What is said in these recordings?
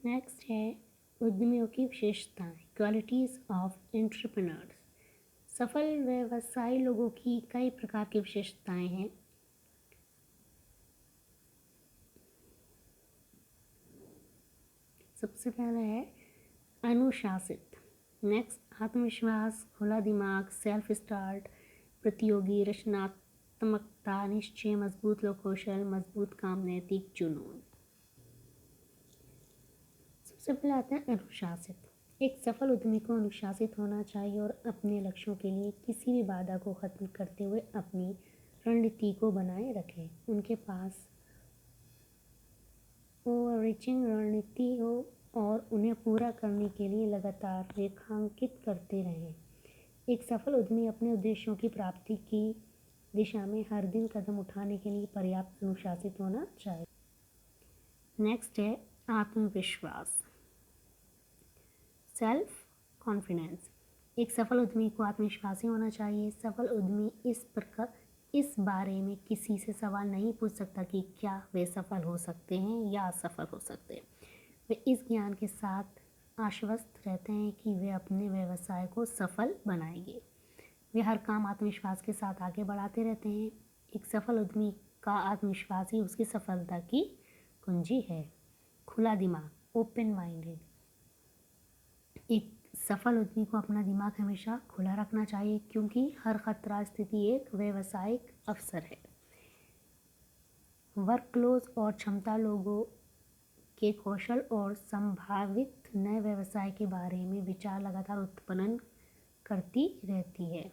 Next है उद्यमियों की विशेषताएं, क्वालिटीज़ ऑफ एंटरप्रेन्योर्स। सफल व्यवसायी लोगों की कई प्रकार की विशेषताएं हैं। सबसे पहला है अनुशासित। नेक्स्ट आत्मविश्वास, खुला दिमाग, सेल्फ स्टार्ट, प्रतियोगी, रचनात्मकता, निश्चय, मजबूत लोक कौशल, मजबूत काम, नैतिक, जुनून। सबसे पहले आते हैं अनुशासित। एक सफल उद्यमी को अनुशासित होना चाहिए और अपने लक्ष्यों के लिए किसी भी बाधा को खत्म करते हुए अपनी रणनीति को बनाए रखें। उनके पास ओवररीचिंग रणनीति हो और उन्हें पूरा करने के लिए लगातार रेखांकित करते रहें। एक सफल उद्यमी अपने उद्देश्यों की प्राप्ति की दिशा में हर दिन कदम उठाने के लिए पर्याप्त अनुशासित होना चाहिए। नेक्स्ट है आत्मविश्वास, सेल्फ कॉन्फिडेंस। एक सफल उद्यमी को आत्मविश्वासी होना चाहिए। सफल उद्यमी इस बारे में किसी से सवाल नहीं पूछ सकता कि क्या वे सफल हो सकते हैं या असफल हो सकते हैं। वे इस ज्ञान के साथ आश्वस्त रहते हैं कि वे अपने व्यवसाय को सफल बनाएंगे। वे हर काम आत्मविश्वास के साथ आगे बढ़ाते रहते हैं। एक सफल उद्यमी का आत्मविश्वास ही उसकी सफलता की कुंजी है। खुला दिमाग, ओपन माइंडेड। एक सफल उद्यमी को अपना दिमाग हमेशा खुला रखना चाहिए क्योंकि हर खतरा स्थिति एक व्यावसायिक अवसर है। वर्कलोड और क्षमता लोगों के कौशल और संभावित नए व्यवसाय के बारे में विचार लगातार उत्पन्न करती रहती है।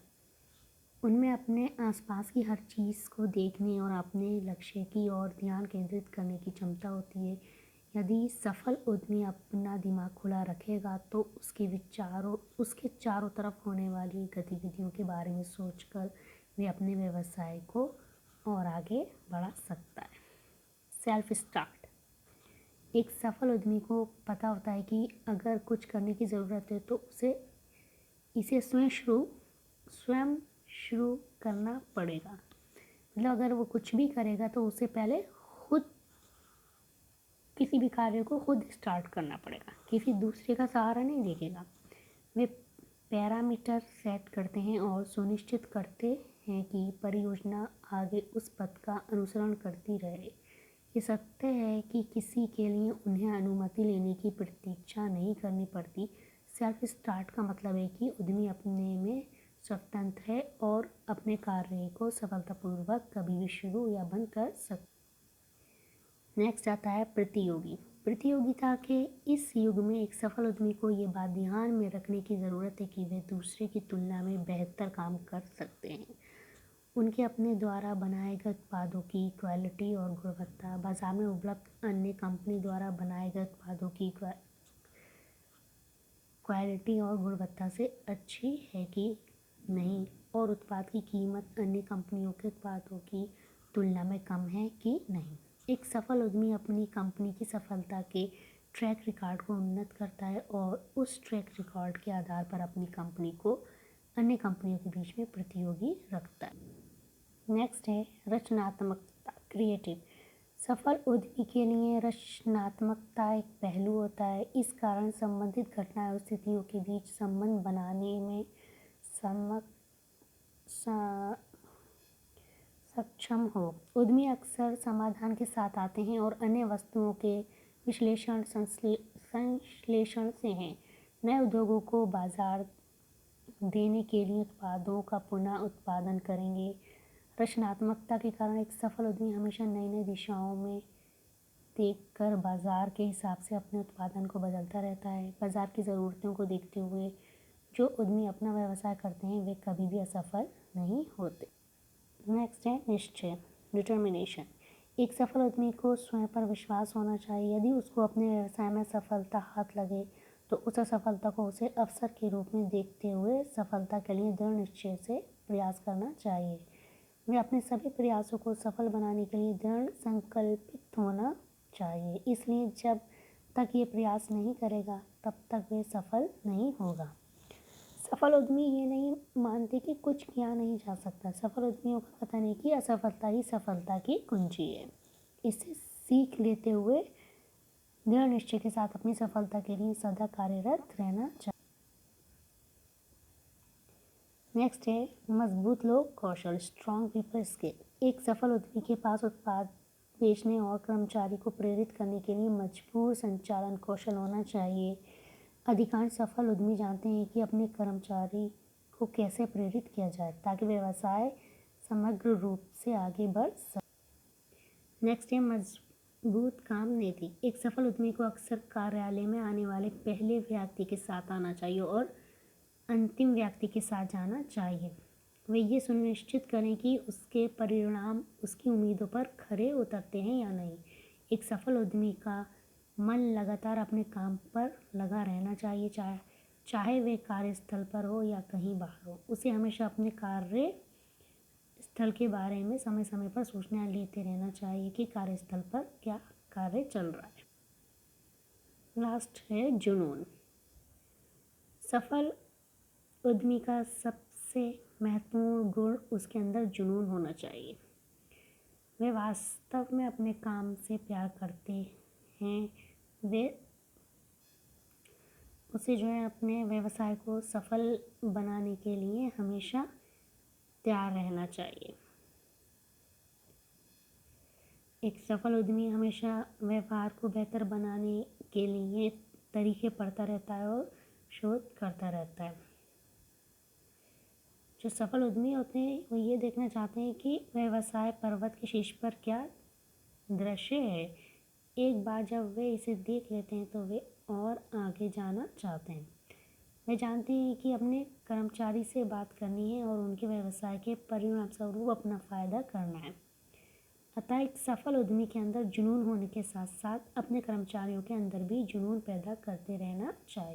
उनमें अपने आसपास की हर चीज़ को देखने और अपने लक्ष्य की ओर ध्यान केंद्रित करने की क्षमता होती है। यदि सफल उद्यमी अपना दिमाग खुला रखेगा तो उसके चारों तरफ होने वाली गतिविधियों के बारे में सोचकर वे अपने व्यवसाय को और आगे बढ़ा सकता है। Self start. एक सफल उद्यमी को पता होता है कि अगर कुछ करने की ज़रूरत है तो इसे स्वयं शुरू करना पड़ेगा। मतलब अगर वो कुछ भी करेगा तो उसे पहले खुद किसी भी कार्य को खुद स्टार्ट करना पड़ेगा, किसी दूसरे का सहारा नहीं देखेगा। वे पैरामीटर सेट करते हैं और सुनिश्चित करते हैं कि परियोजना आगे उस पथ का अनुसरण करती रहे। ये सत्य है कि किसी के लिए उन्हें अनुमति लेने की प्रतीक्षा नहीं करनी पड़ती। सेल्फ स्टार्ट का मतलब है कि उद्यमी अपने में स्वतंत्र है और अपने कार्य को सफलतापूर्वक कभी भी शुरू या बंद कर सकता। नेक्स्ट आता है प्रतियोगी। प्रतियोगिता के इस युग में एक सफल उद्यमी को ये बात ध्यान में रखने की ज़रूरत है कि वे दूसरे की तुलना में बेहतर काम कर सकते हैं। उनके अपने द्वारा बनाए गए उत्पादों की क्वालिटी और गुणवत्ता बाजार में उपलब्ध अन्य कंपनी द्वारा बनाए गए उत्पादों की क्वालिटी और गुणवत्ता से अच्छी है कि नहीं, और उत्पाद की कीमत अन्य कंपनियों के उत्पादों की तुलना में कम है कि नहीं। एक सफल उद्यमी अपनी कंपनी की सफलता के ट्रैक रिकॉर्ड को उन्नत करता है और उस ट्रैक रिकॉर्ड के आधार पर अपनी कंपनी को अन्य कंपनियों के बीच में प्रतियोगी रखता है। नेक्स्ट है रचनात्मकता, क्रिएटिव। सफल उद्यमी के लिए रचनात्मकता एक पहलू होता है। इस कारण संबंधित घटनाएं और स्थितियों के बीच संबंध बनाने में सक्षम हो। उद्यमी अक्सर समाधान के साथ आते हैं और अन्य वस्तुओं के विश्लेषण संश्लेषण से हैं। नए उद्योगों को बाजार देने के लिए उत्पादों का पुनः उत्पादन करेंगे। रचनात्मकता के कारण एक सफल उद्यमी हमेशा नई नई दिशाओं में देखकर बाजार के हिसाब से अपने उत्पादन को बदलता रहता है। बाजार की ज़रूरतों को देखते हुए जो उद्यमी अपना व्यवसाय करते हैं वे कभी भी असफल नहीं होते। नेक्स्ट है निश्चय, डिटर्मिनेशन। एक सफल उद्यमी को स्वयं पर विश्वास होना चाहिए। यदि उसको अपने व्यवसाय में सफलता हाथ लगे तो उस असफलता को उसे अवसर के रूप में देखते हुए सफलता के लिए दृढ़ निश्चय से प्रयास करना चाहिए। वे अपने सभी प्रयासों को सफल बनाने के लिए दृढ़ संकल्पित होना चाहिए। इसलिए जब तक ये प्रयास नहीं करेगा तब तक वे सफल नहीं होगा। सफल उद्यमी ये नहीं मानते कि कुछ किया नहीं जा सकता। सफल उद्यमियों का कथन है कि असफलता ही सफलता की कुंजी है। इसे सीख लेते हुए दृढ़ निश्चय के साथ अपनी सफलता के लिए सदा कार्यरत रहना चाहिए। नेक्स्ट है मजबूत लोक कौशल, स्ट्रॉन्ग पीपल स्किल। एक सफल उद्यमी के पास उत्पाद बेचने और कर्मचारी को प्रेरित करने के लिए मजबूत संचालन कौशल होना चाहिए। अधिकांश सफल उद्यमी जानते हैं कि अपने कर्मचारी को कैसे प्रेरित किया जाए ताकि व्यवसाय समग्र रूप से आगे बढ़ सके। नेक्स्ट है मजबूत काम नीति। एक सफल उद्यमी को अक्सर कार्यालय में आने वाले पहले व्यक्ति के साथ आना चाहिए और अंतिम व्यक्ति के साथ जाना चाहिए। वे ये सुनिश्चित करें कि उसके परिणाम उसकी उम्मीदों पर खरे उतरते हैं या नहीं। एक सफल उद्यमी का मन लगातार अपने काम पर लगा रहना चाहिए, चाहे वे कार्यस्थल पर हो या कहीं बाहर हो। उसे हमेशा अपने कार्य स्थल के बारे में समय समय पर सूचना लेते रहना चाहिए कि कार्यस्थल पर क्या कार्य चल रहा है। लास्ट है जुनून। सफल उद्यमी का सबसे महत्वपूर्ण गुण उसके अंदर जुनून होना चाहिए। वे वास्तव में अपने काम से प्यार करते हैं। वे उसे जो है अपने व्यवसाय को सफल बनाने के लिए हमेशा तैयार रहना चाहिए। एक सफल उद्यमी हमेशा व्यवहार को बेहतर बनाने के लिए तरीके पढ़ता रहता है और शोध करता रहता है। जो सफल उद्यमी होते हैं वो ये देखना चाहते हैं कि व्यवसाय पर्वत के शीर्ष पर क्या दृश्य है। एक बार जब वे इसे देख लेते हैं तो वे और आगे जाना चाहते हैं। वे जानते हैं कि अपने कर्मचारी से बात करनी है और उनके व्यवसाय के परिणाम स्वरूप अपना फ़ायदा करना है। अतः एक सफल उद्यमी के अंदर जुनून होने के साथ साथ अपने कर्मचारियों के अंदर भी जुनून पैदा करते रहना चाहिए।